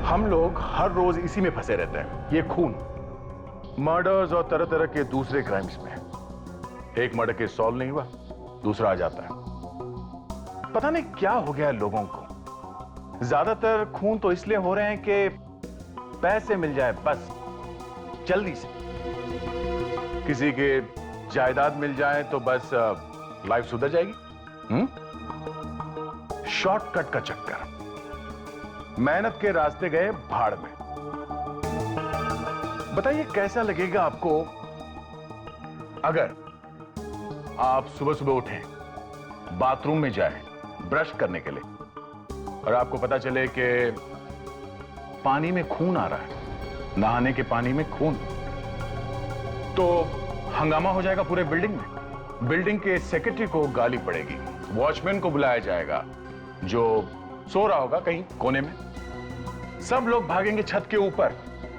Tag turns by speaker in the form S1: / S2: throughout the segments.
S1: हम लोग हर रोज इसी में फंसे रहते हैं, ये खून, मर्डर्स और तरह तरह के दूसरे क्राइम्स में। एक मर्डर केस सॉल्व नहीं हुआ, दूसरा आ जाता है। पता नहीं क्या हो गया लोगों को। ज्यादातर खून तो इसलिए हो रहे हैं कि पैसे मिल जाए बस, जल्दी से। किसी के जायदाद मिल जाए तो बस लाइफ सुधर जाएगी। शॉर्टकट का चक्कर, मेहनत के रास्ते गए भाड़ में। बताइए कैसा लगेगा आपको अगर आप सुबह सुबह उठें, बाथरूम में जाएं ब्रश करने के लिए, और आपको पता चले कि पानी में खून आ रहा है, नहाने के पानी में खून। तो हंगामा हो जाएगा पूरे बिल्डिंग में। बिल्डिंग के सेक्रेटरी को गाली पड़ेगी, वॉचमैन को बुलाया जाएगा जो सो रहा होगा कहीं कोने में। सब लोग भागेंगे छत के ऊपर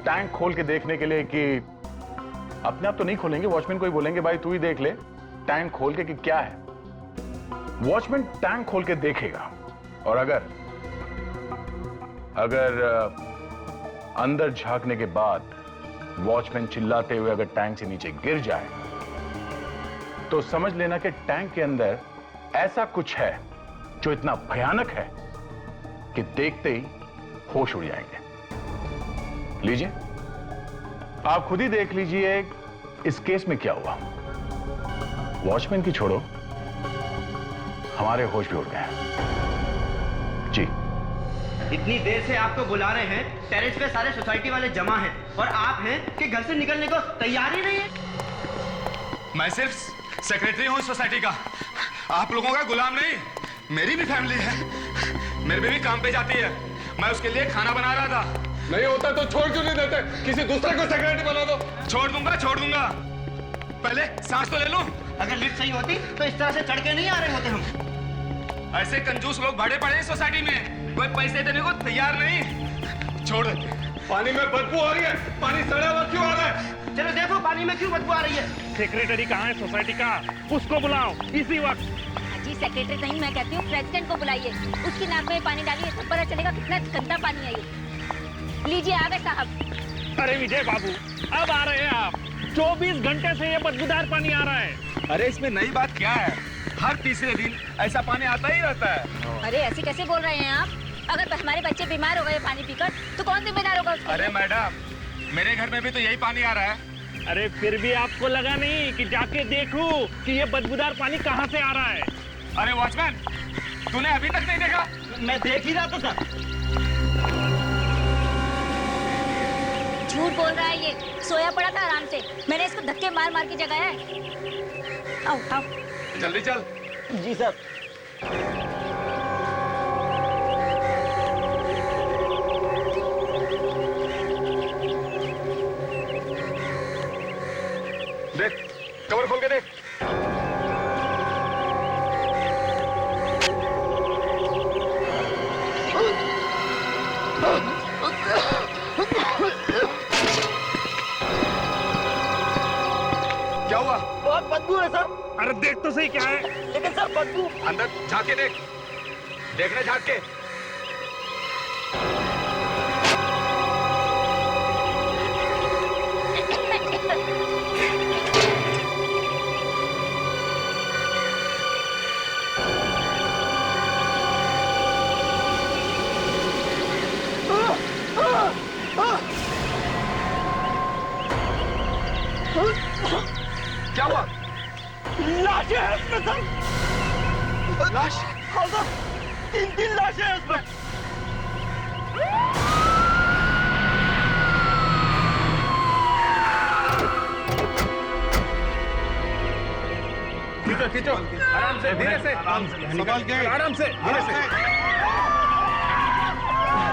S1: टैंक खोल के देखने के लिए कि अपने आप तो नहीं खोलेंगे, वॉचमैन को ही बोलेंगे भाई तू ही देख ले टैंक खोल के कि क्या है। वॉचमैन टैंक खोल के देखेगा, और अगर अंदर झांकने के बाद वॉचमैन चिल्लाते हुए अगर टैंक से नीचे गिर जाए तो समझ लेना कि टैंक के अंदर ऐसा कुछ है जो इतना भयानक है कि देखते ही होश उड़ जाएंगे। लीजिए, आप खुद ही देख लीजिए इस केस में क्या हुआ। वॉचमैन की छोड़ो, हमारे होश भी उड़ गए हैं। जी,
S2: इतनी देर से आपको बुला रहे हैं, टेरेस पे सारे सोसाइटी वाले जमा हैं और आप हैं कि घर से निकलने को तैयार ही नहीं है।
S3: मैं सिर्फ सेक्रेटरी हूँ सोसाइटी का, आप लोगों का गुलाम नहीं। मेरी भी फैमिली है, मेरी बेबी काम पे जाती है, मैं उसके लिए खाना बना रहा था।
S4: नहीं होता तो छोड़ क्यों नहीं देते? किसी दूसरे को सेक्रेटरी बना दो।
S3: छोड़ दूंगा। पहले सांस तो ले लूं।
S2: अगर लिफ्ट सही होती तो इस तरह से चढ़ के नहीं आ रहे होते हम।
S3: ऐसे कंजूस लोग भाड़े पड़े हैं सोसाइटी में, कोई पैसे देने को तैयार नहीं। छोड़ देते।
S4: पानी में बदबू आ रही है, पानी सड़ा हुआ क्यों आ रहा है?
S2: चलो देखो पानी में क्यों बदबू आ रही है।
S5: सेक्रेटरी कहाँ है सोसाइटी का? उसको बुलाओ इसी वक्त।
S6: जी सेक्रेटरी नहीं, मैं कहती हूँ प्रेसिडेंट को बुलाइए, उसकी नाक में पानी डालिए, तब पता चलेगा कितना गंदा पानी है ये। लीजिए आ गए साहब।
S5: अरे विजय बाबू, अब आ रहे हैं आप। 24 घंटे से ये बदबूदार पानी आ रहा है।
S3: अरे इसमें नई बात क्या है? हर तीसरे दिन ऐसा पानी आता ही रहता है।
S6: अरे ऐसे कैसे बोल रहे हैं आप? अगर हमारे बच्चे बीमार हो गए पानी पीकर तो कौन जिम्मेदार होगा उसके?
S3: अरे मैडम, मेरे घर में भी तो यही पानी आ रहा है।
S5: अरे फिर भी आपको लगा नहीं कि जाके देखूं कि ये बदबूदार पानी कहाँ से आ रहा है?
S3: अरे वॉचमैन, तूने अभी तक नहीं देखा?
S2: मैं देख ही रहा था सर।
S6: झूठ बोल रहा है ये, सोया पड़ा था आराम से, मैंने इसको धक्के मार मार के जगाया है। आओ आओ
S3: जल्दी चल।
S2: जी सर।
S3: देख, कवर खोल के देख। क्या हुआ?
S2: बहुत बदबू है सर।
S5: अरे देख तो सही क्या है।
S2: लेकिन सर बदबू।
S3: अंदर झांक के देख, देखना झांक के। क्या हुआ?
S2: लाशें हैं उसमें सर।
S3: लाश?
S2: हाँ सर, 3 लाशें हैं उसमें।
S3: खींचो, आराम से, धीरे से,
S4: संभाल के,
S3: आराम से, धीरे से।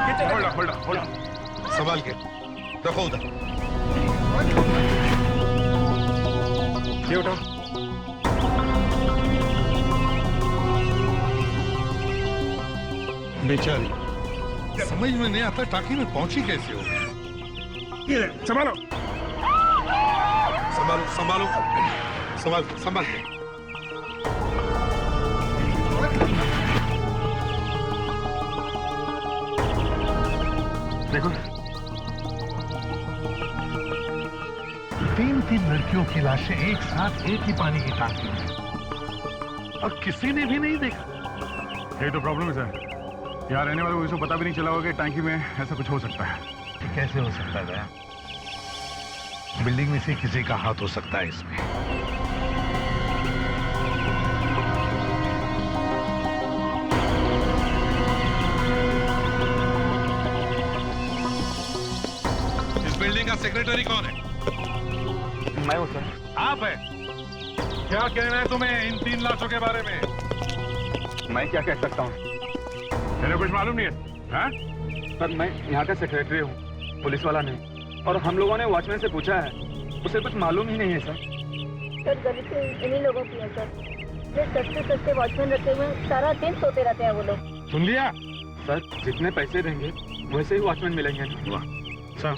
S3: खींचो, होल्ड ऑन।
S4: संभाल के रखो उधर।
S3: ये उठाओ।
S4: बेचारी, समझ में नहीं आता टाकी में पहुंची कैसे हो।
S5: ये संभालो।
S4: संभाल के। देखो, 3 लड़कियों की लाशें एक साथ एक ही पानी की टांकी में, और किसी ने भी नहीं देखा।
S1: यही तो प्रॉब्लम है सर, यहाँ रहने वालों को इसको पता भी नहीं चला होगा कि टैंकी में ऐसा कुछ हो सकता है।
S4: ये कैसे हो सकता है भैया? बिल्डिंग में से किसी का हाथ हो सकता है इसमें।
S3: इस बिल्डिंग का सेक्रेटरी कौन है?
S2: मैं हूँ सर।
S4: आप है? क्या कहना है तुम्हें इन 3 लाशों के बारे में?
S3: मैं क्या कह सकता हूँ?
S1: तेरे कुछ मालूम नहीं है? हाँ?
S3: सर मैं यहाँ का सेक्रेटरी हूँ, पुलिस वाला नहीं। और हम लोगों ने वॉचमैन से पूछा है, उसे कुछ मालूम ही नहीं है सर।
S6: सर गली से इन्हीं लोगों की है सर। ये सस्ते सस्ते वॉचमैन रखे हुए हैं, सारा दिन सोते रहते हैं वो लोग।
S4: सुन लिया?
S3: सर जितने पैसे देंगे वैसे ही वॉचमैन मिलेंगे ना।
S1: वाह सर,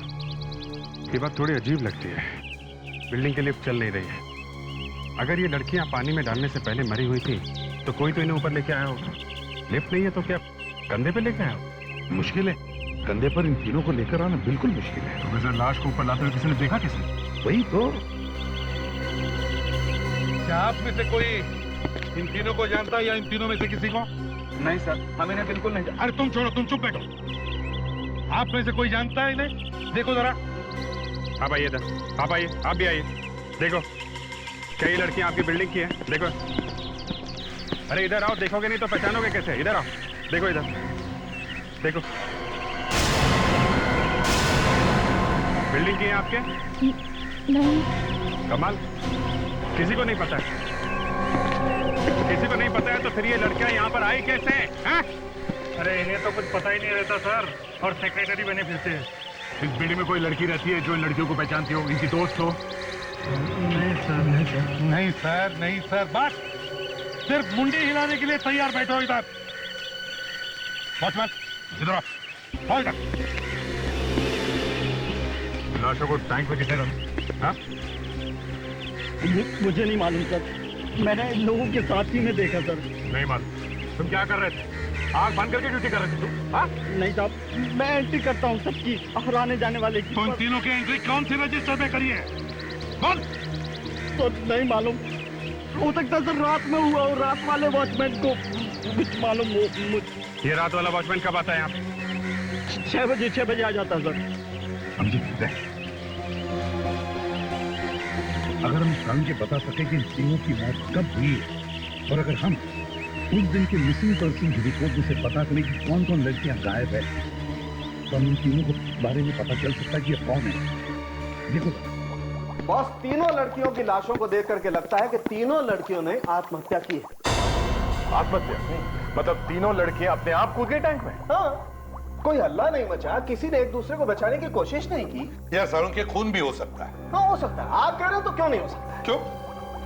S1: ये बात थोड़ी अजीब लगती है। बिल्डिंग की लिफ्ट चल नहीं रही है। अगर ये लड़कियां पानी में डालने से पहले मरी हुई थी तो कोई तो इन्हें ऊपर लेके आया होगा। लिफ्ट नहीं है तो क्या कंधे पे लेके आया होगा?
S4: मुश्किल है, कंधे पर इन तीनों को लेकर आना बिल्कुल मुश्किल है।
S1: तो वैसे लाश को ऊपर लाते हुए किसी ने देखा? किसने?
S4: वही तो। क्या आप में से कोई इन तीनों को जानता है या इन तीनों में से किसी को?
S3: नहीं सर, हम इन्हें बिल्कुल नहीं।
S4: अरे तुम छोड़ो, तुम चुप बैठो। आप में से कोई जानता है इन्हें? देखो जरा।
S1: आप आइए इधर, आप आइए, आप भी आइए। देखो, कई लड़कियां आपकी बिल्डिंग की हैं। देखो, अरे इधर आओ, देखोगे नहीं तो पहचानोगे कैसे? इधर आओ, देखो इधर, देखो। बिल्डिंग की है आपके?
S6: नहीं।
S1: कमाल, किसी को नहीं पता है? किसी को नहीं पता है तो फिर ये लड़कियां यहाँ पर आई कैसे हैं?
S5: अरे इन्हें तो कुछ पता ही नहीं रहता सर, और सेक्रेटरी बने फिरते हैं।
S1: इस बिल्डिंग में कोई लड़की रहती है जो इन लड़कियों को पहचानती हो, इनकी दोस्त हो?
S5: नहीं सर, नहीं सर।
S4: नहीं सर, नहीं सर, बस सिर्फ मुंडी हिलाने के लिए तैयार बैठो इधर। वॉचमैन इधर आओ, इधर।
S1: लाशों को टैंक में किसने डाला? हाँ?
S5: मुझे नहीं मालूम सर, मैंने इन लोगों के साथ ही में देखा सर।
S1: नहीं मालूम। तुम क्या कर रहे थे? आग बंद करके ड्यूटी कर रहे थे तुम? हाँ?
S5: नहीं साहब, मैं एंट्री करता हूँ सबकी और आने जाने वाले की।
S4: तो इन तीनों की एंट्री कौन सी रजिस्टर में करी है? बोल।
S5: तो नहीं मालूम, हो सकता सर रात में हुआ और रात वाले वॉचमैन को कुछ मालूम हो।
S1: ये रात वाला वॉचमैन कब आता है यहाँ पे?
S5: 6 बजे आ जाता सर।
S4: समझी? अगर हम साल के बता सके कि इन तीनों की मौत कब हुई है, और अगर हम उस दिन के मिसिंग पर्सन की रिपोर्ट में से पता करें कि कौन कौन लड़कियां गायब है, तो हम इन तीनों के बारे में पता चल सकता है कि ये कौन है। देखो
S7: बॉस, तीनों लड़कियों की लाशों को देख करके लगता है कि तीनों लड़कियों ने आत्महत्या की है।
S1: आत्महत्या? मतलब तीनों लड़कियां अपने आप कूद गई टैंक में?
S7: हाँ, कोई हल्ला नहीं मचा, किसी ने एक दूसरे को बचाने की कोशिश नहीं की।
S8: यार सारुण के खून भी हो सकता है।
S7: हाँ हो सकता है, आप कह रहे हो तो क्यों नहीं हो सकता?
S8: क्यों?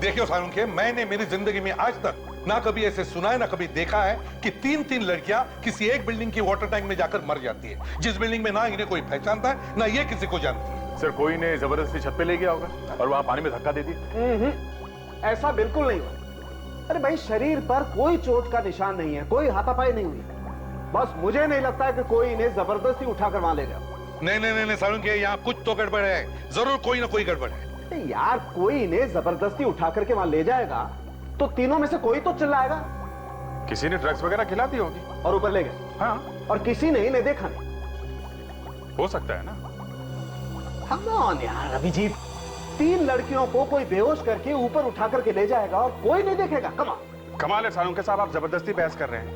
S8: देखियो सारुण के, मैंने मेरी जिंदगी में आज तक ना कभी ऐसे सुना है ना कभी देखा है कि 3 लड़कियां किसी एक बिल्डिंग की वाटर टैंक में जाकर मर जाती है, जिस बिल्डिंग में ना इन्हें कोई पहचानता है ना ये किसी को जानती है।
S1: सर कोई ने जबरदस्ती छत पे ले गया होगा और वहां पानी में धक्का दे दिया।
S7: ऐसा बिल्कुल नहीं हुआ। अरे भाई, शरीर पर कोई चोट का निशान नहीं है, कोई हाथापाई नहीं हुई। बस मुझे नहीं लगता है कि कोई इन्हें जबरदस्ती उठाकर वहां ले गया।
S8: नहीं सारुण के, यहाँ कुछ तो गड़बड़ है, जरूर कोई ना कोई गड़बड़ है।
S7: यार, कोई इन्हें जबरदस्ती उठा करके वहां ले जाएगा तो तीनों में से कोई तो चिल्लाएगा।
S1: किसी ने ड्रग्स वगैरह खिला दी होगी
S7: और ऊपर ले गए।
S1: हाँ,
S7: और किसी ने इन्हें देखा नहीं।
S1: हो सकता है ना।
S7: Come on यार अभिजीत, 3 लड़कियों को कोई बेहोश करके ऊपर उठा करके ले जाएगा और कोई नहीं देखेगा।
S1: कमाल है सारुण के साहब, आप जबरदस्ती बहस कर रहे हैं।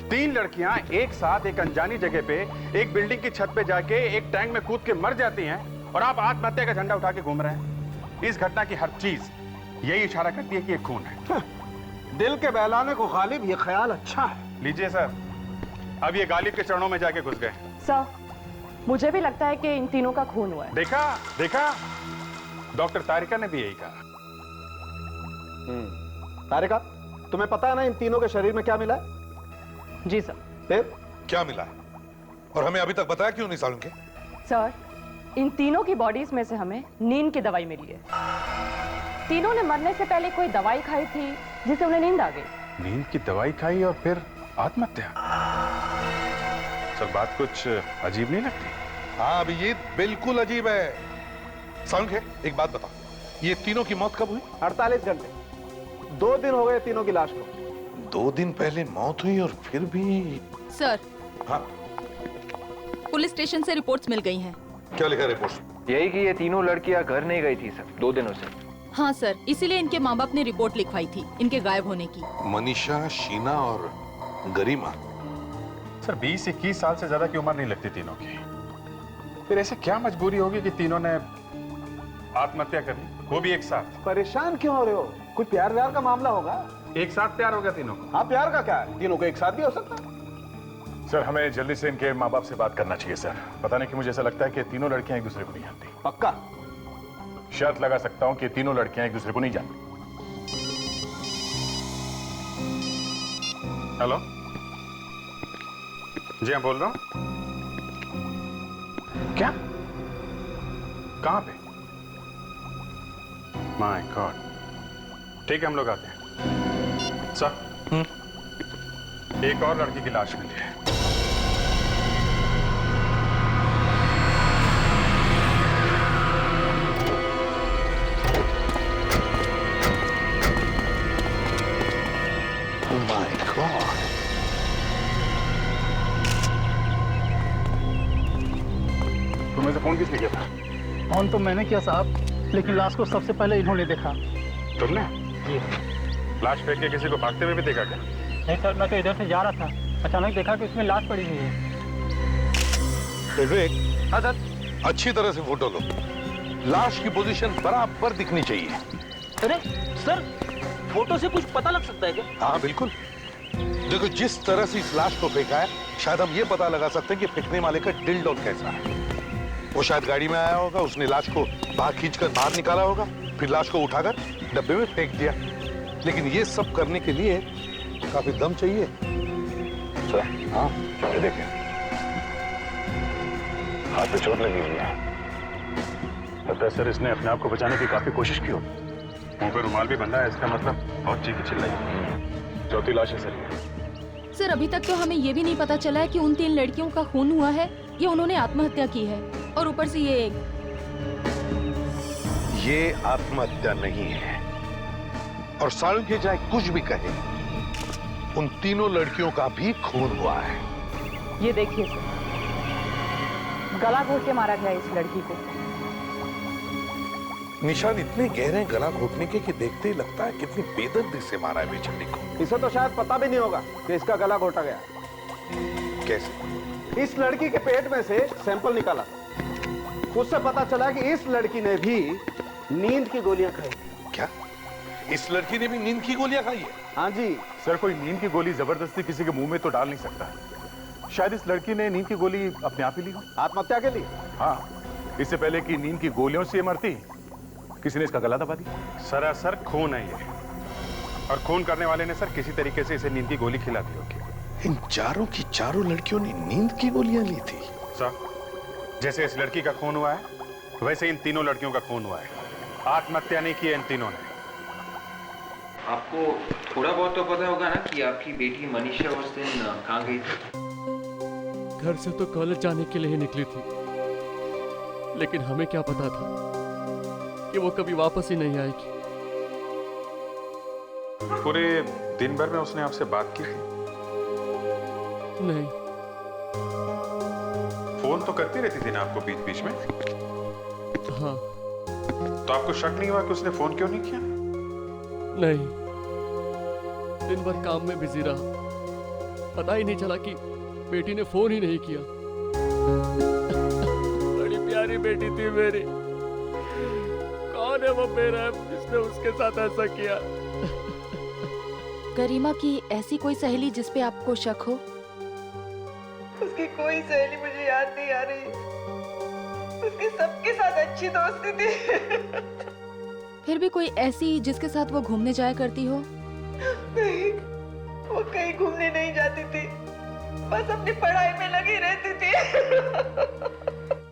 S1: 3 लड़कियां एक साथ एक अनजानी जगह पे एक बिल्डिंग की छत पे जाके एक टैंक में कूद के मर जाती हैं और आप आत्महत्या का झंडा उठा के घूम रहे हैं। इस घटना की हर चीज यही इशारा करती है कि ये खून है।
S7: दिल के बहलाने को गालिब ये ख्याल अच्छा है।
S1: लीजिए सर, अब ये गालिब के चरणों में जाके घुस गए।
S9: सर, मुझे भी लगता है कि इन तीनों का खून हुआ है।
S1: देखा डॉक्टर तारिका ने भी यही कहा।
S7: तारिका, तुम्हें पता है ना इन तीनों के शरीर में क्या मिला है?
S9: जी सर।
S7: फिर
S8: क्या मिला है और हमें अभी तक बताया क्यों नहीं सारुण के?
S9: सर, इन तीनों की बॉडीज में से हमें नींद की दवाई मिली है। तीनों ने मरने से पहले कोई दवाई खाई थी जिससे उन्हें नींद आ गई।
S1: नींद की दवाई खाई और फिर आत्महत्या? सर बात कुछ अजीब नहीं लगती?
S8: हाँ अभिजीत, बिल्कुल अजीब है। सालुंखे, एक बात बताओ, ये तीनों की मौत कब हुई?
S7: 48 घंटे, 2 दिन हो गए तीनों की लाश को।
S8: 2 दिन पहले मौत हुई और फिर भी।
S10: सर,
S8: हाँ,
S10: पुलिस स्टेशन से रिपोर्ट्स मिल गई हैं।
S8: क्या लिखा रिपोर्ट?
S11: यही कि ये तीनों लड़कियां घर नहीं गई थी सर 2 दिनों से।
S10: हाँ सर, इसीलिए इनके माँ बाप ने रिपोर्ट लिखवाई थी इनके गायब होने की।
S8: मनीषा, शीना और गरिमा।
S12: सर 20-21 साल से ज्यादा की उम्र नहीं लगती तीनों की। फिर ऐसे क्या मजबूरी होगी कि तीनों ने आत्महत्या कर ली, वो भी एक साथ?
S7: परेशान क्यों हो रहे हो? कोई प्यार व्यार का मामला होगा?
S12: एक साथ प्यार हो गया तीनों को?
S7: हाँ, प्यार का क्या है, तीनों को एक साथ भी हो सकता है।
S1: सर हमें जल्दी से इनके माँ बाप से बात करना चाहिए सर। पता नहीं कि मुझे ऐसा लगता है कि तीनों लड़कियां एक दूसरे को नहीं जानती।
S7: पक्का?
S1: शर्त लगा सकता हूं कि तीनों लड़कियां एक दूसरे को नहीं जानती।
S12: हेलो जी, हाँ बोल रहा हूँ। क्या? कहां पे? My God. ठीक है, हम लोग आते हैं। सर, एक और लड़की की लाश मिली है।
S8: My God.
S1: तुम्हें से फोन किसने किया था?
S5: फोन तो मैंने किया साहब, लेकिन लाश को सबसे पहले इन्होंने देखा।
S12: तुमने? लाश फेंक के किसी को भागते हुए भी देखा क्या?
S5: नहीं सर, मैं तो इधर से जा रहा था, अचानक देखा कि उसमें लाश पड़ी हुई है।
S8: विवेक, अच्छी तरह से फोटो लो। लाश की पोजीशन बराबर दिखनी चाहिए।
S5: अरे सर, फोटो से कुछ पता लग सकता है क्या?
S8: हाँ बिल्कुल। देखो, जिस तरह से इस लाश को फेंका है, शायद हम ये पता लगा सकते हैं कि फेंकने वाले का दिल कैसा है। वो शायद गाड़ी में आया होगा, उसने लाश को बाहर खींचकर बाहर निकाला होगा, फिर लाश को उठाकर डब्बे में फेंक दिया। लेकिन ये सब करने के लिए काफी दम चाहिए।
S1: सर, हाँ ये देखें, हाथ पे चोट लगी हुई है। लगता है सर इसने अपने आप को बचाने की काफी कोशिश की हो।
S12: मुंह पे रुमाल भी बंधा है, इसका मतलब बहुत चीखी चिल्लाई।
S1: चौथी लाश है सर ये।
S10: सर, अभी तक तो हमें ये भी नहीं पता चला है कि उन 3 लड़कियों का खून हुआ है या उन्होंने आत्महत्या की है। और ऊपर से
S8: ये आत्महत्या नहीं है। और सालुंखे चाहे कुछ भी कहे, उन तीनों लड़कियों का भी खून हुआ है।
S9: ये देखिए सर, गला घोट के मारा गया इस लड़की को।
S8: निशान इतने गहरे गला घोटने के कि देखते ही लगता है कितनी बेदर्दी से मारा है बेचारी को।
S7: इसे तो शायद पता भी नहीं होगा कि इसका गला घोटा गया।
S8: कैसे?
S7: इस लड़की के पेट में से सैंपल निकाला, उससे पता चला कि इस लड़की ने भी नींद की गोलियां खाई।
S8: क्या? इस लड़की ने भी नींद की गोलियां खाई है?
S7: हाँ जी।
S1: सर, कोई नींद की गोली जबरदस्ती किसी के मुंह में तो डाल नहीं सकता। शायद इस लड़की ने नींद की गोली अपने आप ही ली हो।
S7: आत्महत्या के लिए?
S1: हाँ, इससे पहले कि नींद की गोलियों से ये मरती, किसी ने इसका गला दबा दिया।
S12: सरासर खून है ये, और खून करने वाले ने सर किसी तरीके से इसे नींद की गोली खिला दी होगी।
S8: इन चारों की चारों लड़कियों ने नींद की गोलियां ली थी।
S12: सर, जैसे इस लड़की का खून हुआ है, वैसे इन तीनों लड़कियों का खून हुआ है। आत्महत्या नहीं की है इन तीनों ने।
S11: आपको थोड़ा बहुत तो पता होगा ना कि आपकी बेटी मनीषा उस दिन कहाँ गई थी?
S5: घर से तो कॉलेज जाने के लिए ही निकली थी, लेकिन हमें क्या पता था कि वो कभी वापस ही नहीं आएगी।
S12: पूरे दिन भर में उसने आपसे बात की थी?
S5: नहीं।
S12: फोन तो करती रहती थी ना आपको बीच बीच में?
S5: हाँ।
S12: तो आपको शक नहीं हुआ कि उसने फोन क्यों नहीं किया?
S5: नहीं, दिन भर काम में बिजी रहा, पता ही नहीं चला कि बेटी ने फोन ही नहीं किया। बड़ी प्यारी बेटी थी मेरी। कौन है वो बेरहम जिसने उसके साथ ऐसा किया?
S10: गरिमा की ऐसी कोई सहेली जिस पे आपको शक हो?
S13: उसकी कोई सहेली मुझे याद नहीं आ रही। उसकी सबके साथ अच्छी दोस्ती थी।
S10: फिर भी कोई ऐसी जिसके साथ वो घूमने जाया करती हो?
S13: नहीं, वो कहीं घूमने नहीं जाती थी, बस अपनी पढ़ाई में लगी रहती थी।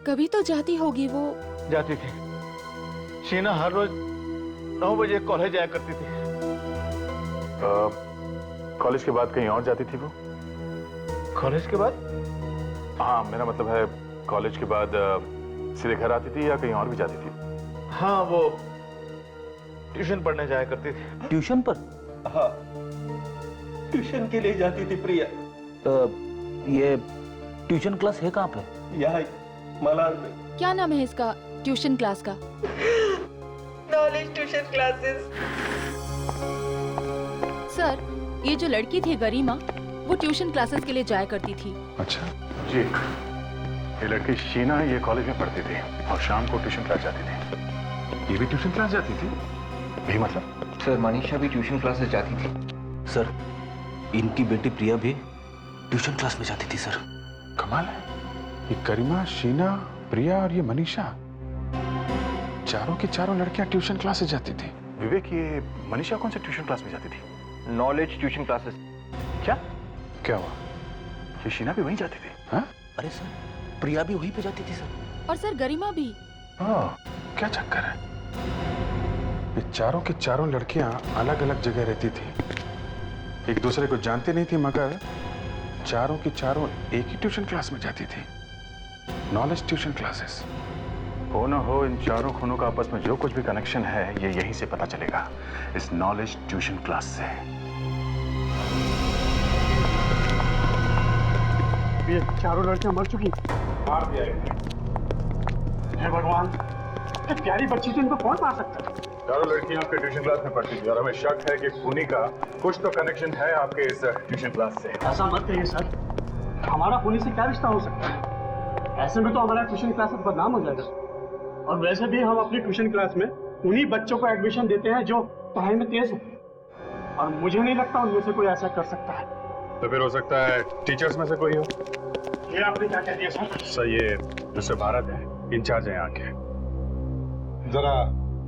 S10: कभी तो जाती होगी वो।
S5: जाती थी। शीना हर रोज 9 बजे कॉलेज जाया करती थी।
S1: कॉलेज के बाद कहीं और जाती थी वो?
S5: कॉलेज के बाद?
S1: हाँ, मेरा मतलब है कॉलेज के बाद सीधे घर आती थी या कहीं और भी जाती थी?
S14: हाँ, वो ट्यूशन पढ़ने जाया करती थी।
S15: ट्यूशन पर?
S14: हाँ, ट्यूशन के लिए जाती थी प्रिया।
S15: ये ट्यूशन क्लास है कहाँ पे?
S14: यहाँ मलाड में।
S10: क्या नाम है इसका ट्यूशन क्लास का?
S13: Knowledge tuition classes.
S10: सर, ये जो लड़की थी गरिमा, वो ट्यूशन क्लासेस के लिए जाया करती थी।
S1: अच्छा जी। ये लड़की शीना ये कॉलेज में पढ़ती थी और शाम को ट्यूशन क्लास जाती थी। ये भी ट्यूशन क्लास जाती थी? यही मतलब?
S11: सर, मनीषा भी ट्यूशन क्लासेस जाती थी।
S15: सर, इनकी बेटी प्रिया भी ट्यूशन क्लास में जाती थी सर।
S12: कमाल है, ये गरिमा, शीना, प्रिया और ये मनीषा, चारों की चारों लड़कियां ट्यूशन क्लासेस जाती थी।
S1: विवेक, ये मनीषा कौन से ट्यूशन क्लास में जाती थी?
S11: Knowledge tuition classes.
S12: क्या हुआ?
S1: ये शीना भी वहीं जाती थी?
S12: हाँ?
S15: अरे सर, प्रिया भी वहीं पे जाती थी सर।
S10: और सर गरिमा भी।
S12: क्या चक्कर है? ये चारों की चारों लड़कियां अलग अलग जगह रहती थी, एक दूसरे को जानती नहीं थी, मगर चारों की चारों एक ही ट्यूशन क्लास में जाती थी, नॉलेज ट्यूशन क्लासेस।
S1: हो ना हो, इन चारों खूनों का आपस में जो कुछ भी कनेक्शन है ये यहीं से पता चलेगा, इस नॉलेज ट्यूशन क्लास से।
S16: ये चारों लड़कियां मर चुकी।
S8: मार दिया है।
S16: हे भगवान, ये प्यारी बच्ची थी, इनको कौन मार सकता है?
S1: चारों लड़कियां आपके ट्यूशन क्लास में पढ़ती थी और हमें शक है कि खूनी का कुछ तो कनेक्शन है आपके इस ट्यूशन क्लास से।
S16: ऐसा मत कहिए सर, हमारा पुलिस से क्या रिश्ता हो सकता है? ऐसे में तो हमारा ट्यूशन क्लास बदनाम हो जाएगा। और वैसे भी हम अपनी ट्यूशन क्लास में उन्हीं बच्चों को एडमिशन देते हैं जो पढ़ाई में तेज हो, और मुझे नहीं लगता उनमें से कोई ऐसा कर सकता है।
S12: तो फिर हो सकता है टीचर्स में से कोई हो।
S16: ये आपने क्या कह दिया सर?
S12: सर, ये मिस्टर भारत है, इंचार्ज है यहाँ के।
S8: जरा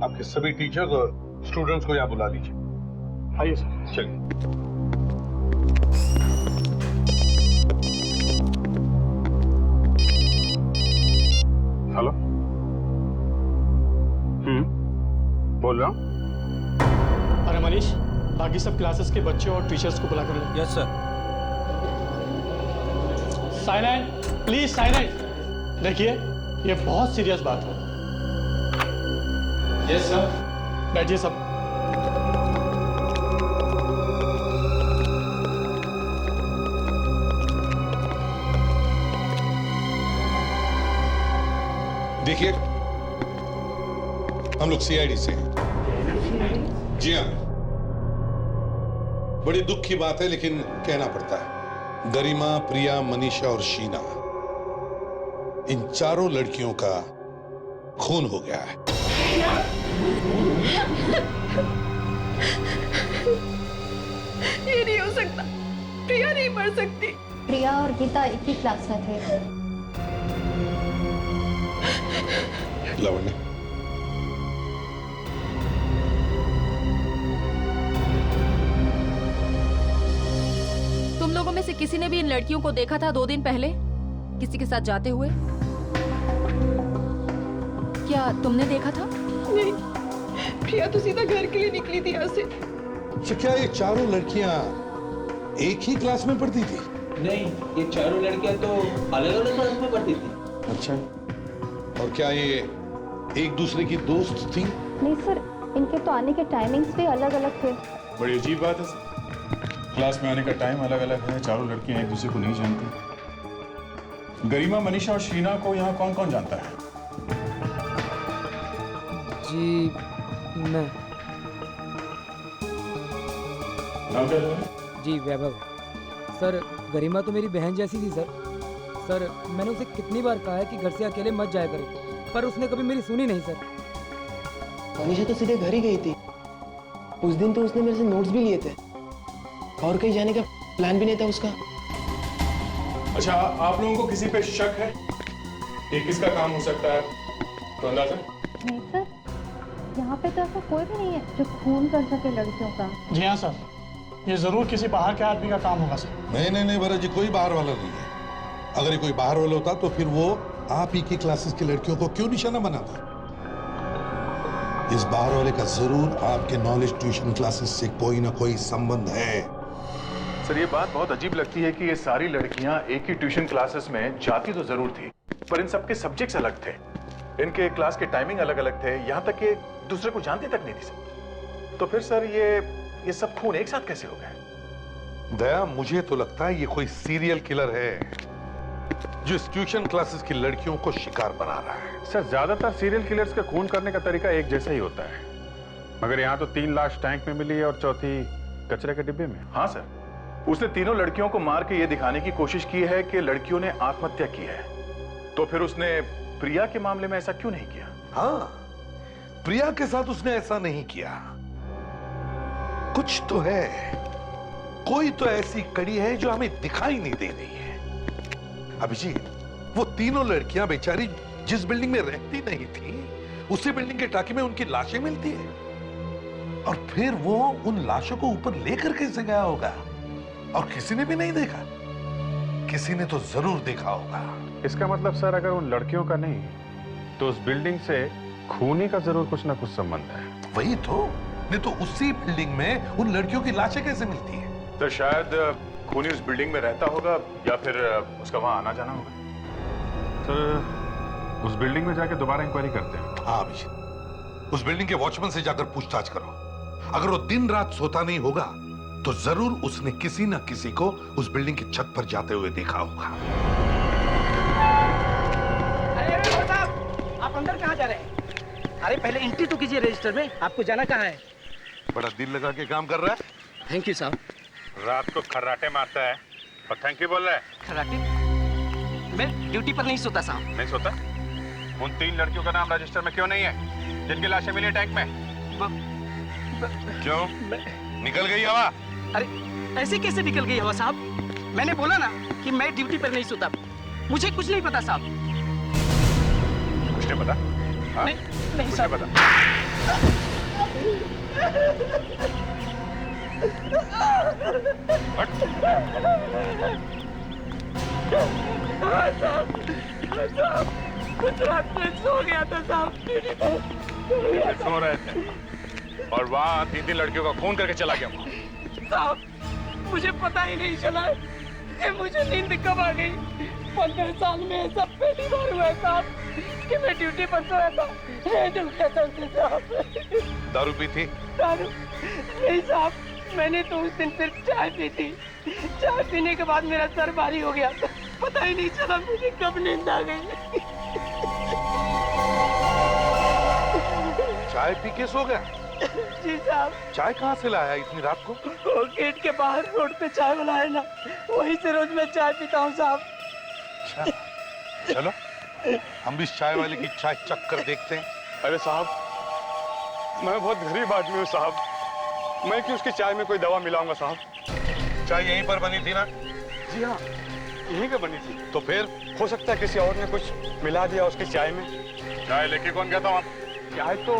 S8: आपके सभी टीचर्स और स्टूडेंट्स को यहाँ बुला लीजिए।
S16: आइए सर।
S8: चलिए।
S12: हेलो। बोल रहा हूँ।
S16: अरे मनीष, बाकी सब क्लासेस के बच्चों और टीचर्स को बुला कर लो।
S15: Yes sir.
S16: Silent, please silent. देखिए, ये बहुत सीरियस बात है। Yes sir. बैठिए सब।
S8: देखिए, हम लोग सीआईडी से हैं। जी हाँ, बड़ी दुख की बात है लेकिन कहना पड़ता है। गरिमा, प्रिया, मनीषा और शीना, इन चारों लड़कियों का खून हो गया है।
S13: ये नहीं हो सकता, प्रिया नहीं मर सकती।
S6: प्रिया और गीता एक ही क्लास में थे।
S8: लावण्य,
S10: तुम लोगों में से किसी ने भी इन लड़कियों को देखा था 2 दिन पहले किसी के साथ जाते हुए? क्या तुमने देखा था?
S13: नहीं, प्रिया तो सीधा घर के लिए निकली थी यहाँ से।
S8: तो क्या ये चारों लड़कियां एक ही क्लास में पढ़ती थी?
S11: नहीं, ये चारों लड़कियां तो अलग अलग क्लास में पढ़ती थी।
S8: अच्छा, और क्या ये एक दूसरे की दोस्त थी?
S6: नहीं सर, इनके तो आने के टाइमिंग्स भी अलग अलग थे।
S12: बड़ी अजीब बात है सर, क्लास में आने का टाइम अलग अलग है, चारों लड़कियां एक दूसरे को नहीं जानती। गरिमा, मनीषा और शीना को यहाँ कौन कौन जानता है?
S17: जी मैं।
S12: नाम क्या है?
S17: जी वैभव। सर, गरिमा तो मेरी बहन जैसी थी सर। सर, मैंने उसे कितनी बार कहा है कि घर से अकेले मत जाया करे, पर उसने कभी मेरी सुनी नहीं सर।
S18: मनीषा तो सीधे घर ही गई थी। उस दिन तो उसने मेरे से नोट्स भी लिए थे और कहीं जाने का प्लान भी नहीं था उसका।
S12: अच्छा, आप लोगों को किसी पे शक है? ये किसका काम हो सकता है? तो अंदाजा?
S6: नहीं सर, यहाँ पे तो ऐसा कोई भी नहीं है जो खून कर सके लड़कियों का।
S16: जी हाँ सर, ये जरूर किसी बाहर के आदमी का काम होगा सर।
S8: नहीं भरत जी, कोई बाहर वाला नहीं है। अगर ये कोई बाहर वाला होता तो फिर वो आप ही की क्लासेस की लड़कियों को क्यों निशाना बनाता? इस बाहर वाले का जरूर आपके नॉलेज ट्यूशन क्लासेस से कोई ना कोई संबंध है।
S1: सर, ये बात बहुत अजीब लगती है कि ये सारी लड़कियां एक ही ट्यूशन क्लासेस में जाती तो जरूर थी, पर इन सबके सब्जेक्ट्स अलग थे, इनके क्लास के टाइमिंग अलग अलग थे, यहां तक कि दूसरे को जानते तक नहीं थी सर। तो फिर सर ये सब खून एक साथ कैसे हो गए?
S8: दया, मुझे तो लगता है ये कोई सीरियल किलर है जो इस ट्यूशन क्लासेस की लड़कियों को शिकार बना रहा है।
S12: सर ज्यादातर सीरियल किलर्स का खून करने का तरीका एक जैसा ही होता है, मगर यहाँ तो 3 लाश टैंक में मिली है और चौथी कचरे के डिब्बे में।
S1: हाँ सर, उसने तीनों लड़कियों को मार के ये दिखाने की कोशिश की है कि लड़कियों ने आत्महत्या की है। तो फिर उसने प्रिया के मामले में ऐसा क्यों नहीं किया?
S8: हाँ, प्रिया के साथ उसने ऐसा नहीं किया। कुछ तो है, कोई तो ऐसी कड़ी है जो हमें दिखाई नहीं दे रही है। अभिजीत, वो तीनों लड़कियां बेचारी जिस बिल्डिंग में रहती नहीं थी, उसी बिल्डिंग के टाकी में उनकी लाशें मिलती है, और फिर वो उन लाशों को ऊपर लेकर कैसे गया होगा? और किसी ने भी नहीं देखा? किसी ने तो जरूर देखा होगा।
S12: इसका मतलब सर अगर उन लड़कियों का नहीं तो उस बिल्डिंग से खूनी का जरूर कुछ ना कुछ संबंध है।
S8: वही तो, नहीं तो उसी बिल्डिंग में उन लड़कियों की लाशें कैसे मिलती है?
S1: तो शायद खूनी उस बिल्डिंग में रहता होगा या फिर उसका वहां आना जाना होगा।
S12: सर उस बिल्डिंग में जाके दोबारा इंक्वायरी करते हैं।
S8: हाँ अभिजीत, उस बिल्डिंग के वॉचमैन से जाकर पूछताछ करो। अगर वो दिन रात सोता नहीं होगा तो जरूर उसने किसी न किसी को उस बिल्डिंग की छत पर जाते हुए देखा होगा।
S19: अरे साहब, आप अंदर कहाँ जा रहे हैं? अरे पहले एंट्री तो कीजिए रजिस्टर में, आपको जाना कहाँ है?
S8: बड़ा दिल लगा के काम कर रहा है।
S19: थैंक यू साहब।
S12: रात को खर्राटे मारता है और थैंक यू बोल रहा है।
S19: खर्राटे? मैं ड्यूटी पर नहीं सोता साहब।
S12: नहीं सोता? उन 3 लड़कियों का नाम रजिस्टर में क्यों नहीं है जिनकी लाशें मिली टैंक में? क्यों?
S8: निकल गई हवा?
S19: अरे ऐसे कैसे निकल गई हवा साहब? मैंने बोला ना कि मैं ड्यूटी पर नहीं सोता। मुझे कुछ नहीं पता साहब।
S12: कुछ नहीं पता? हाँ?
S19: नहीं साहब।
S12: कुछ नहीं पता?
S19: कुछ रात में सो गया था साहब।
S12: सो रहे थे और वहाँ 3 लड़कियों का खून करके चला गया।
S19: साहब मुझे पता ही नहीं चला, मुझे नींद कब आ गई। 15 साल में ऐसा पहली बार हुआ है साहब कि मैं ड्यूटी पर सोया था। साहब
S8: दारू पी थी?
S19: दारू नहीं साहब, मैंने तो उस दिन सिर्फ चाय पी थी। चाय पीने के बाद मेरा सर भारी हो गया, पता ही नहीं चला मुझे कब नींद आ गई।
S8: चाय पी के सो गया?
S19: जी साहब।
S8: चाय कहाँ से लाया इतनी रात को?
S19: वो गेट के बाहर रोड पे चाय वाला है ना, वहीं से रोज मैं चाय पीता हूँ साहब।
S8: अच्छा, चलो हम भी इस चाय वाले की चाय चख कर देखते हैं।
S12: अरे साहब, मैं बहुत गरीब आदमी हूँ साहब, मैं कि उसकी चाय में कोई दवा मिलाऊंगा साहब?
S8: चाय यहीं पर बनी थी ना?
S12: जी हाँ, यहीं पे बनी थी।
S8: तो फिर
S12: हो सकता है किसी और ने कुछ मिला दिया उसकी चाय में। चाय लेके कौन गया था वहाँ? चाय तो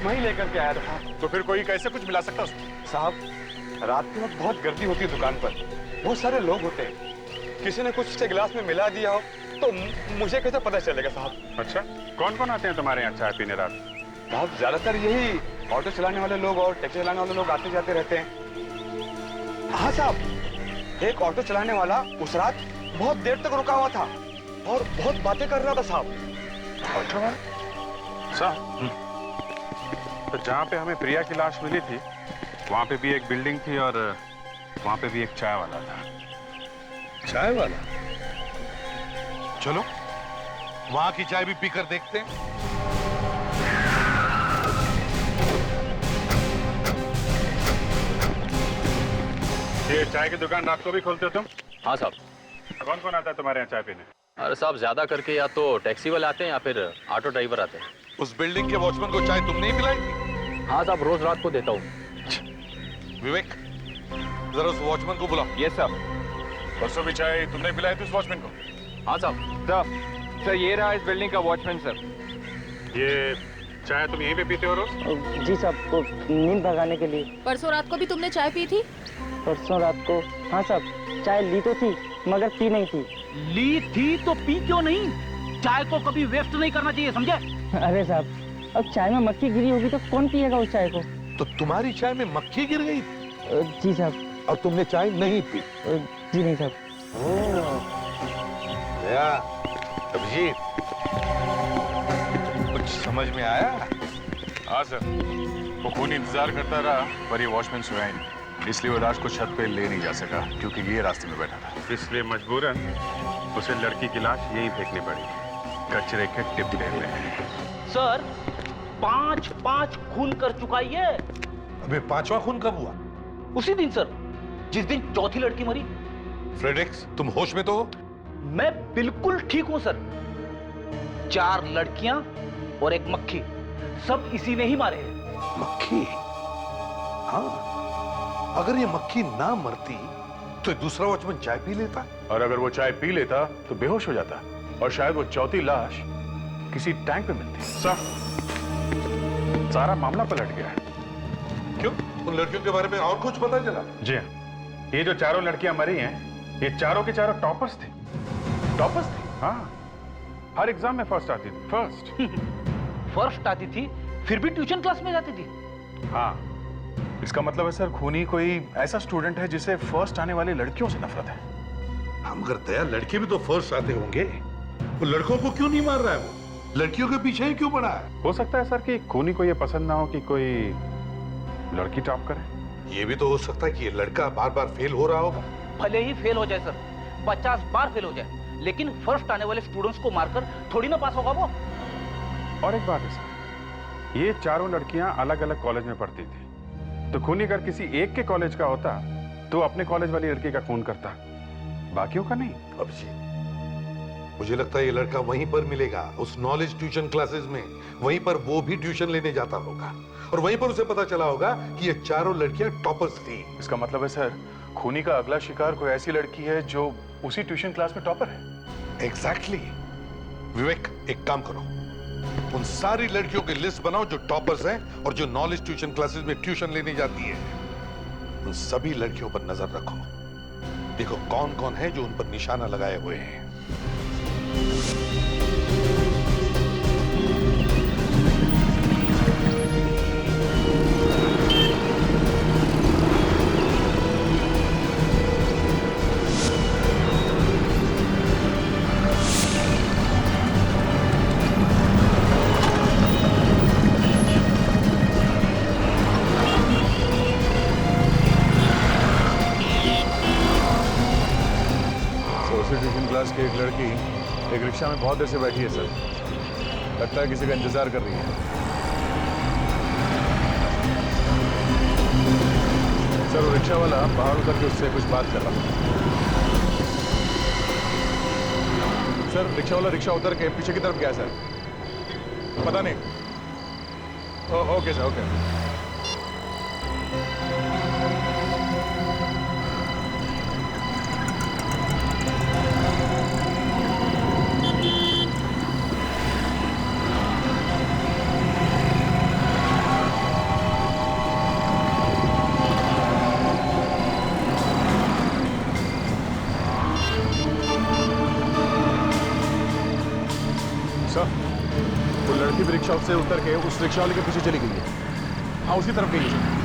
S12: मैं ही लेकर के आया था। तो फिर कोई कैसे कुछ मिला सकता उसमें? साहब रात के वक्त बहुत गर्दी होती है दुकान पर, बहुत सारे लोग होते हैं, किसी ने कुछ उसके गिलास में मिला दिया हो तो मुझे कैसे पता चलेगा साहब? अच्छा, कौन कौन आते हैं तुम्हारे यहाँ चाय पीने रात? बहुत ज्यादातर यही ऑटो चलाने वाले लोग और टैक्सी चलाने वाले लोग आते जाते रहते हैं। हाँ साहब, एक ऑटो चलाने वाला उस रात बहुत देर तक रुका हुआ था और बहुत बातें कर रहा था साहब। ऑटो साहब, तो जहाँ पे हमें प्रिया की लाश मिली थी वहाँ पे भी एक बिल्डिंग थी और वहाँ पे भी एक चाय वाला था।
S8: चाय वाला? चलो वहां की चाय भी पीकर देखते हैं।
S12: ये चाय की दुकान रात को भी खोलते हो तुम?
S20: हाँ साहब।
S12: कौन कौन आता है तुम्हारे यहाँ चाय पीने?
S20: अरे साहब ज्यादा करके या तो टैक्सी वाले आते हैं या फिर ऑटो ड्राइवर आते हैं।
S8: उस बिल्डिंग के वॉचमैन को चाय तुमने ही पिलाई थी?
S20: हाँ साहब, रोज रात को देता हूँ।
S8: विवेक, जरा उस वॉचमैन को बुलाओ।
S20: यस साहब।
S12: परसों भी चाय तुमने पिलाई थी उस वॉचमैन को?
S20: हाँ साहब।
S11: सर ये रहा इस बिल्डिंग का वॉचमैन सर।
S12: ये चाय तुम यहीं पे पीते हो रोज?
S18: जी साहब, तो नींद भगाने के लिए।
S10: परसों रात को भी तुमने चाय पी थी?
S18: परसों रात को हाँ साहब, चाय ली तो थी मगर पी नहीं थी।
S19: ली थी तो पी क्यों नहीं? चाय को कभी वेस्ट नहीं करना चाहिए, समझे?
S18: अरे साहब, अब चाय में मक्खी गिरी होगी तो कौन पिएगा उस चाय को?
S8: तो तुम्हारी चाय में मक्खी गिर गई?
S18: जी साहब।
S8: और तुमने चाय नहीं पी?
S18: जी नहीं साहब।
S8: दया, अभिजीत, समझ में आया?
S12: हाँ सर, वो खून इंतजार करता रहा पर ये वॉचमैन सोया ही नहीं, इसलिए वो लाश को छत पे ले नहीं जा सका क्योंकि ये रास्ते में बैठा था। इसलिए मजबूरन उसे लड़की की लाश यहीं फेंकनी पड़ी, कचरे के डिब्बे में।
S15: सर 5 खून कर चुका ये।
S8: अबे 5वां खून कब हुआ?
S15: उसी दिन सर, जिस दिन चौथी लड़की मरी।
S8: फ्रेडेरिक्स, तुम होश में तो हो?
S15: मैं बिल्कुल ठीक हूं सर। 4 लड़कियां और एक मक्खी, सब इसी ने ही मारे हैं।
S8: मक्खी? हाँ, अगर ये मक्खी ना मरती तो दूसरा वॉचमैन चाय पी लेता,
S1: और अगर वो चाय पी लेता तो बेहोश हो जाता, और शायद वो चौथी लाश किसी टैंक पे मिलती। सारा मामला पलट गया है।
S8: क्यों? उन लड़कियों के बारे में और कुछ पता चला?
S12: जी हाँ, ये जो 4 लड़कियां मरी हैं, ये चारों के चारों टॉपर्स थी। टॉपर्स थी? हाँ, हर एग्जाम में फर्स्ट आती थी।
S15: फर्स्ट आती थी, फिर भी ट्यूशन क्लास में जाती थी।
S12: हाँ, इसका मतलब है सर खूनी कोई ऐसा स्टूडेंट है जिसे फर्स्ट आने वाली लड़कियों से नफरत है।
S8: हम करते हैं, लड़के भी तो फर्स्ट आते होंगे, वो लड़कों को क्यों नहीं मार रहा है? वो लड़कियों के पीछे ही क्यों पड़ा है?
S12: हो सकता है सर कि खूनी को ये पसंद ना हो कि कोई लड़की टॉप करे।
S8: ये भी तो हो सकता है कि ये लड़का बार बार फेल हो रहा होगा।
S15: भले ही फेल हो जाए सर, 50 बार फेल हो जाए, लेकिन फर्स्ट आने वाले स्टूडेंट्स को मारकर थोड़ी ना पास होगा वो।
S12: और एक बात है सर, ये 4 लड़कियां अलग अलग कॉलेज में पढ़ती थी, तो खूनी अगर किसी एक के कॉलेज का होता तो अपने कॉलेज वाली लड़की का खून करता, बाकियों का नहीं।
S8: अभिजीत, मुझे लगता है ये लड़का वहीं पर मिलेगा, उस नॉलेज ट्यूशन क्लासेस में। वहीं पर वो भी ट्यूशन लेने जाता होगा और वहीं पर उसे पता चला होगा कि ये 4 लड़कियां टॉपर्स थी।
S12: इसका मतलब है सर, खूनी का अगला शिकार कोई ऐसी लड़की है जो उसी ट्यूशन क्लास में टॉपर है।
S8: एग्जैक्टली। विवेक, एक काम करो, उन सारी लड़कियों की लिस्ट बनाओ जो टॉपर्स हैं और जो नॉलेज ट्यूशन क्लासेस में ट्यूशन लेने जाती है। उन सभी लड़कियों पर नजर रखो, देखो कौन कौन है जो उन पर निशाना लगाए हुए हैं।
S1: ट्यूशन क्लास की एक लड़की एक रिक्शा में बहुत देर से बैठी है सर, लगता है किसी का इंतजार कर रही है। सर वो रिक्शा वाला बाहर उतर के उससे कुछ बात कर रहा है। सर रिक्शा वाला रिक्शा उतर के पीछे की तरफ गया सर, पता नहीं। Okay sir, okay. वो लड़की भी रिक्शा से उतर के उस रिक्शा वाले के पीछे चली गई है। हाँ, उसी तरफ गई है।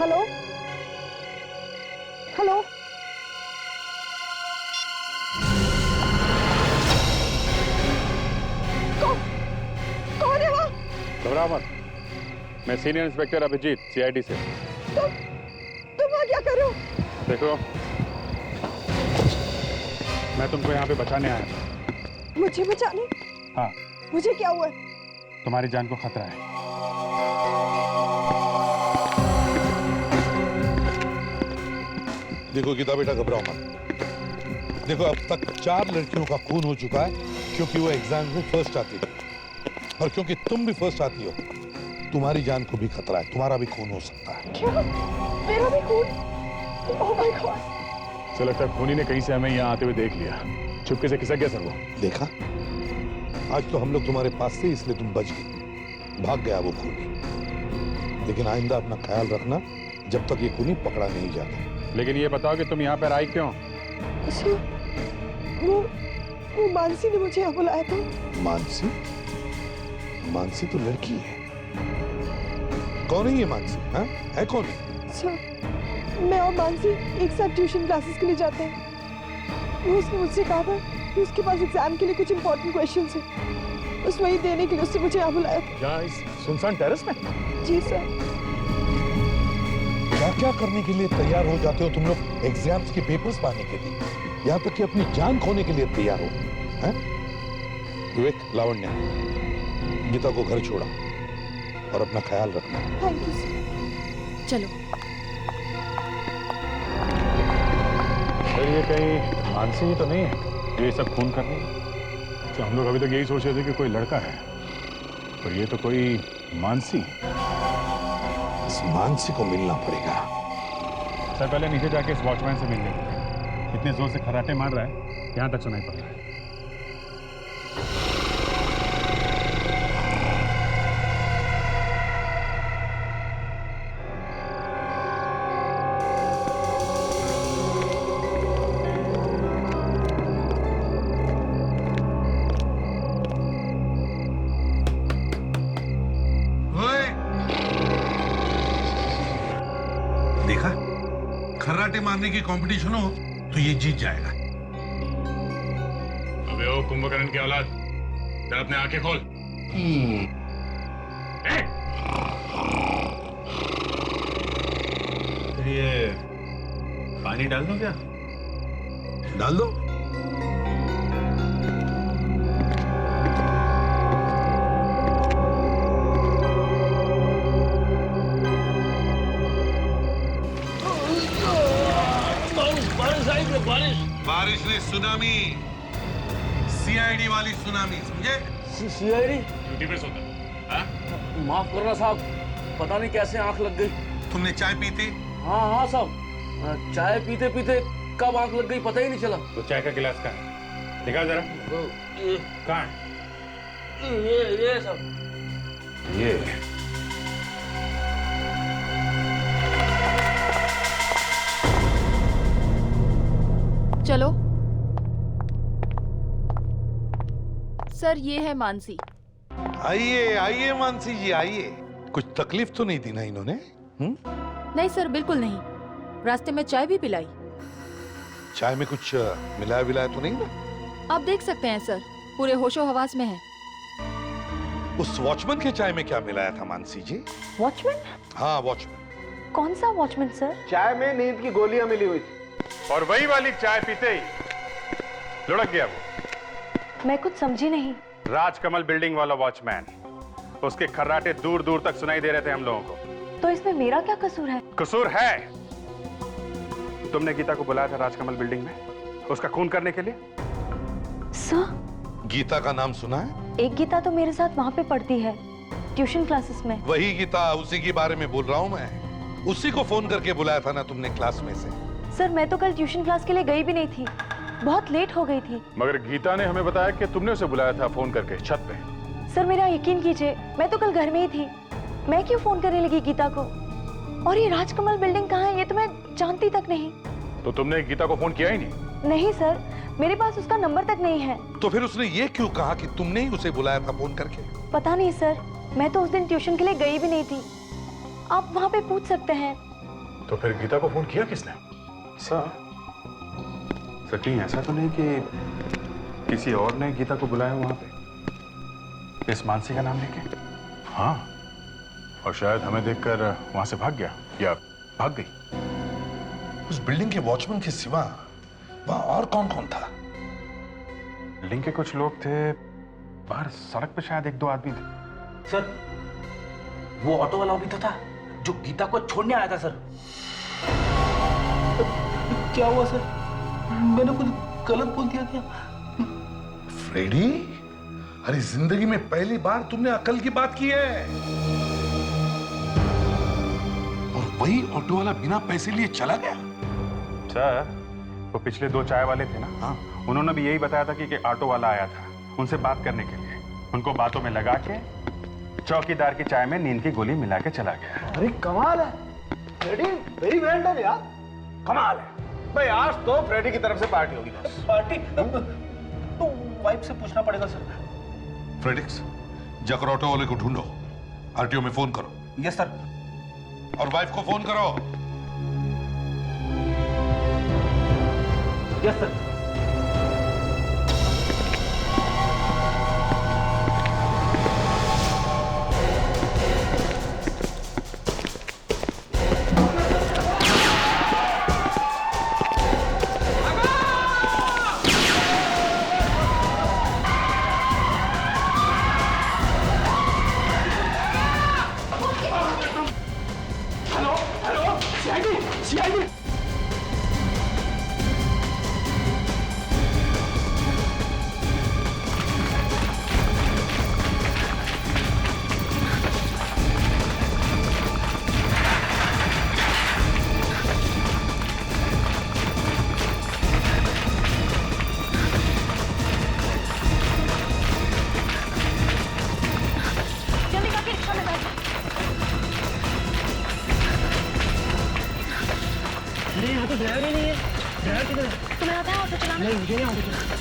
S13: हेलो हेलो, कौन है वो?
S12: घबराओ मत, मैं सीनियर इंस्पेक्टर अभिजीत, सीआईडी से।
S13: तुम वहाँ क्या कर रहे हो?
S12: देखो, मैं तुमको यहाँ पे बचाने आया था।
S13: मुझे बचाने?
S12: हाँ।
S13: मुझे क्या हुआ?
S12: तुम्हारी जान को खतरा है।
S8: देखो गीता बेटा, घबराओ मत। देखो अब तक 4 लड़कियों का खून हो चुका है क्योंकि वो एग्जाम में फर्स्ट आती थी, और क्योंकि तुम भी फर्स्ट आती हो तुम्हारी जान को भी खतरा है, तुम्हारा भी खून हो सकता है।
S9: क्या? मेरा भी खून? Oh my God!
S1: सर लगता है खूनी ने कहीं से हमें यहाँ आते हुए देख लिया, चुपके से खिसक गया सर वो।
S8: देखा, आज तो हम लोग तुम्हारे पास थे इसलिए तुम बच गई, भाग गया वो खूनी। लेकिन आइंदा अपना ख्याल रखना जब तक ये खूनी पकड़ा नहीं जाता।
S12: लेकिन ये बताओ कि तुम यहाँ पर आई क्यों?
S13: वो मानसी ने मुझे यहाँ बुलाया था।
S8: मानसी? मानसी तो लड़की है। कौन है ये मानसी? हाँ? है कौन है?
S13: सर, मैं और मानसी एक साथ ट्यूशन क्लासेस के लिए जाते हैं। वो उसने मुझसे कहा था कि उसके पास एग्जाम के लिए कुछ इंपॉर्टेंट क्वेश्चंस हैं, बस वही देने के लिए उसने मुझे यहाँ बुलाया था।
S1: क्या इस सुनसान टेरेस में?
S13: जी सर।
S8: क्या क्या करने के लिए तैयार हो जाते हो तुम लोग एग्जाम्स के पेपर्स पाने के लिए, यहाँ तक कि अपनी जान खोने के लिए तैयार हो, हैं? विवेक, लावण्य, गीता को घर छोड़ा और अपना ख्याल रखना।
S13: Thank you sir.
S10: चलो।
S1: सर ये कहीं मानसी ही तो नहीं है जो ये सब खून कर रही है? तो हम लोग अभी तक यही सोच रहे थे कि कोई लड़का है, पर ये तो कोई मानसी है।
S8: इस मानसी को मिलना पड़ेगा।
S12: सर पहले नीचे जाके इस वॉचमैन से मिल लेते हैं। इतने जोर से खर्राटे मार रहा है, यहाँ तक सुनाई पड़ रहा है।
S8: देखा, खर्राटे मारने की कंपटीशन हो तो ये जीत जाएगा।
S12: अबे ओ कुंभकर्ण की औलाद, जरा अपने आंखें खोल।
S1: फिर ये पानी डाल दो क्या?
S8: डाल दो। बारिश ने सुनामी, सीआईडी वाली सुनामी, समझे?
S14: सीआईडी?
S12: ड्यूटी पे सोता है।
S14: माफ करना साहब, पता नहीं कैसे आंख लग गई।
S8: तुमने चाय पी थी?
S14: हाँ साहब, चाय पीते पीते कब आंख लग गई पता ही नहीं चला।
S12: तो चाय का गिलास कहाँ है? दिखा जरा। कहाँ है?
S14: ये सब।
S12: ये
S10: चलो। सर ये है मानसी।
S8: आइए आइए मानसी जी आइए। कुछ तकलीफ तो नहीं दी ना इन्होंने?
S10: नहीं सर, बिल्कुल नहीं। रास्ते में चाय भी पिलाई।
S8: चाय में कुछ मिलाया विलाया तो नहीं ना?
S10: आप देख सकते हैं सर, पूरे होशो हवास में है।
S8: उस वॉचमैन के चाय में क्या मिलाया था मानसी जी?
S9: वॉचमैन?
S8: हाँ वॉचमैन।
S9: कौन सा वॉचमैन सर?
S7: चाय में नींद की गोलियां मिली हुई थी
S12: और वही वाली चाय पीते ही लुढ़क गया वो।
S9: मैं कुछ समझी नहीं।
S12: राजकमल बिल्डिंग वाला वॉचमैन, उसके खर्राटे दूर दूर तक सुनाई दे रहे थे हम लोगों को।
S9: तो इसमें मेरा क्या कसूर है?
S12: कसूर है। तुमने गीता को बुलाया था राजकमल बिल्डिंग में उसका खून करने के लिए।
S9: सर,
S8: गीता का नाम सुना है?
S9: एक गीता तो मेरे साथ वहाँ पे पढ़ती है, ट्यूशन क्लासेस में।
S8: वही गीता, उसी के बारे में बोल रहा हूँ मैं। उसी को फोन करके बुलाया था ना तुमने क्लास में से?
S9: सर मैं तो कल ट्यूशन क्लास के लिए गई भी नहीं थी, बहुत लेट हो गई थी।
S1: मगर गीता ने हमें बताया कि तुमने उसे बुलाया था फोन करके छत पे।
S9: सर मेरा यकीन कीजिए, मैं तो कल घर में ही थी। मैं क्यों फोन करने लगी गीता को? और ये राजकमल बिल्डिंग कहाँ है ये तो मैं जानती तक नहीं।
S1: तो तुमने गीता को फोन किया ही नहीं?
S9: नहीं सर, मेरे पास उसका नंबर तक नहीं है।
S8: तो फिर उसने ये क्यों कहा कि तुमने ही उसे बुलाया था फोन करके?
S9: पता नहीं सर, मैं तो उस दिन ट्यूशन के लिए गई भी नहीं थी। आप वहाँ पे पूछ सकते हैं।
S1: तो फिर गीता को फोन किया किसने?
S12: सर कहीं ऐसा तो नहीं कि किसी और ने गीता को बुलाया वहां पे इस मानसी का नाम लेके?
S1: हाँ, और शायद हमें देखकर वहां से भाग गया या भाग गई।
S8: उस बिल्डिंग के वॉचमैन के सिवा वहां और कौन कौन था?
S12: बिल्डिंग के कुछ लोग थे, बाहर सड़क पे शायद 1-2 आदमी थे।
S15: सर वो ऑटो वाला भी तो था जो गीता को छोड़ने आया था सर।
S14: क्या हुआ सर? मैंने कुछ
S18: गलत बोल दिया क्या?
S8: फ्रेडी, अरे जिंदगी में पहली बार तुमने अकल की बात की है। और वही ऑटो वाला बिना पैसे लिए चला गया।
S12: सर, वो पिछले 2 चाय वाले थे ना, हाँ, उन्होंने भी यही बताया था कि ऑटो वाला आया था उनसे बात करने के लिए। उनको बातों में लगा के चौकीदार की चाय में नींद की गोली मिला के चला गया।
S7: अरे कमाल है फ्रेडी, वेरी वेल डन यार, कमाल है भाई। आज तो फ्रेडी की तरफ से पार्टी होगी।
S18: पार्टी तो वाइफ से पूछना पड़ेगा सर।
S8: फ्रेडिक्स, जाकर ऑटो वाले को ढूंढो, आरटीओ में फोन करो।
S18: Yes sir.
S8: और वाइफ को फोन करो।
S18: Yes sir.
S6: ड्राइवर ही नहीं है। ड्राइवर किधर है? तुम्हें आता है ऑटो चलाना? नहीं, मुझे नहीं ऑटो चलाना।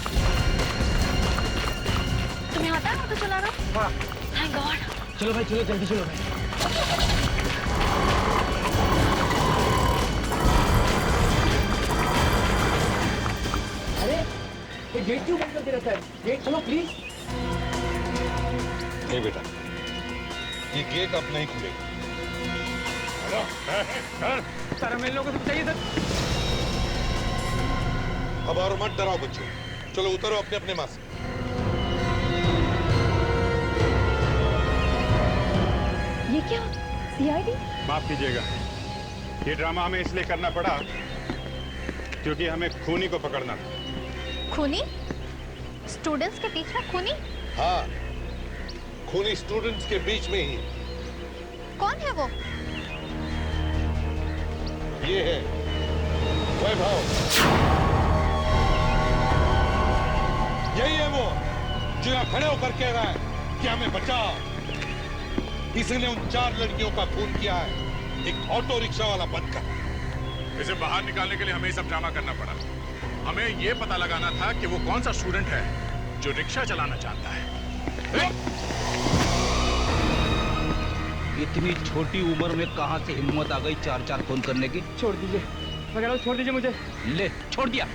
S6: तुम्हें आता है ऑटो चलाना? हाँ। Thank God.
S18: चलो भाई, चलो जल्दी चलो भाई।
S19: अरे ये गेट क्यों बंद करके रखा है? गेट खोलो प्लीज।
S8: नहीं बेटा, ये गेट अब नहीं खुलेगा।
S19: सर, हमें इन लोगों को चाहिए सर।
S8: अब और मत डराओ बच्चों, चलो उतरो अपने अपने माँ से।
S6: ये क्या? सीआईडी?
S12: माफ कीजिएगा, ये ड्रामा हमें इसलिए करना पड़ा क्योंकि हमें खूनी को पकड़ना था।
S6: खूनी? स्टूडेंट्स के बीच में खूनी?
S8: हाँ, खूनी स्टूडेंट्स के बीच में ही।
S6: कौन है वो?
S8: ये है वैभव। यही है वो जो यहाँ खड़े होकर कह रहा है कि हमें बचाओ। इसने उन 4 लड़कियों का खून किया है, एक ऑटो रिक्शा वाला बनकर।
S12: इसे बाहर निकालने के लिए हमें सब ड्रामा करना पड़ा। हमें ये पता लगाना था कि वो कौन सा स्टूडेंट है जो रिक्शा चलाना चाहता है।
S15: इतनी छोटी उम्र में कहां से हिम्मत आ गई 4-4 खून करने की?
S19: छोड़ दीजिए, मैं कह रहा हूं छोड़ दीजिए मुझे।
S15: ले, छोड़ दिया।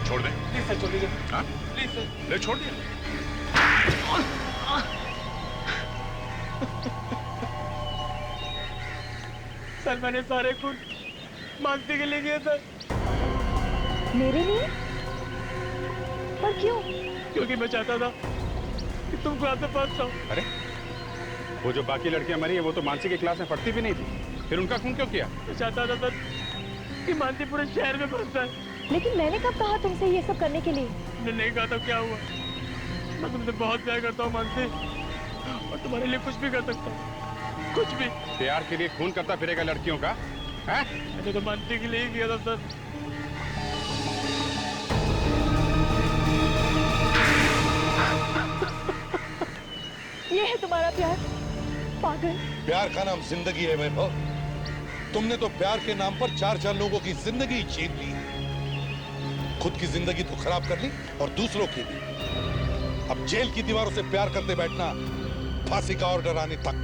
S12: छोड़ दे
S19: प्लीज सर, छोड़ दीजिए।
S12: हाँ?
S19: Please sir.
S12: ले, छोड़ दिया।
S19: सर, मैंने सारे खून मानसी के लिए किए सर।
S6: मेरे लिए? पर क्यों?
S19: क्योंकि मैं चाहता था कि तुम क्लास में पास जाओ।
S12: अरे, वो जो बाकी लड़कियां मरी है वो तो मानसी की क्लास में पढ़ती भी नहीं थी, फिर उनका खून क्यों किया?
S19: मैं चाहता था सर कि मानसी पूरे शहर में बस जाए।
S6: लेकिन मैंने कब कहा तुमसे ये सब करने के लिए?
S19: मैंने नहीं कहा तो क्या हुआ? मैं तुमसे बहुत प्यार करता हूँ मानसी, और तुम्हारे लिए कुछ भी कर सकता हूँ, कुछ भी।
S12: प्यार के लिए खून करता फिरेगा लड़कियों का? हैं?
S19: मैंने तो मानसी के लिए ही किया था सर।
S6: ये है तुम्हारा प्यार? पागल।
S8: प्यार का नाम जिंदगी है वैभव। तुमने तो प्यार के नाम पर 4-4 लोगों की जिंदगी छीन ली। खुद की जिंदगी तो खराब कर ली और दूसरों की भी। अब जेल की दीवारों से प्यार करते बैठना, फांसी का ऑर्डर आने तक।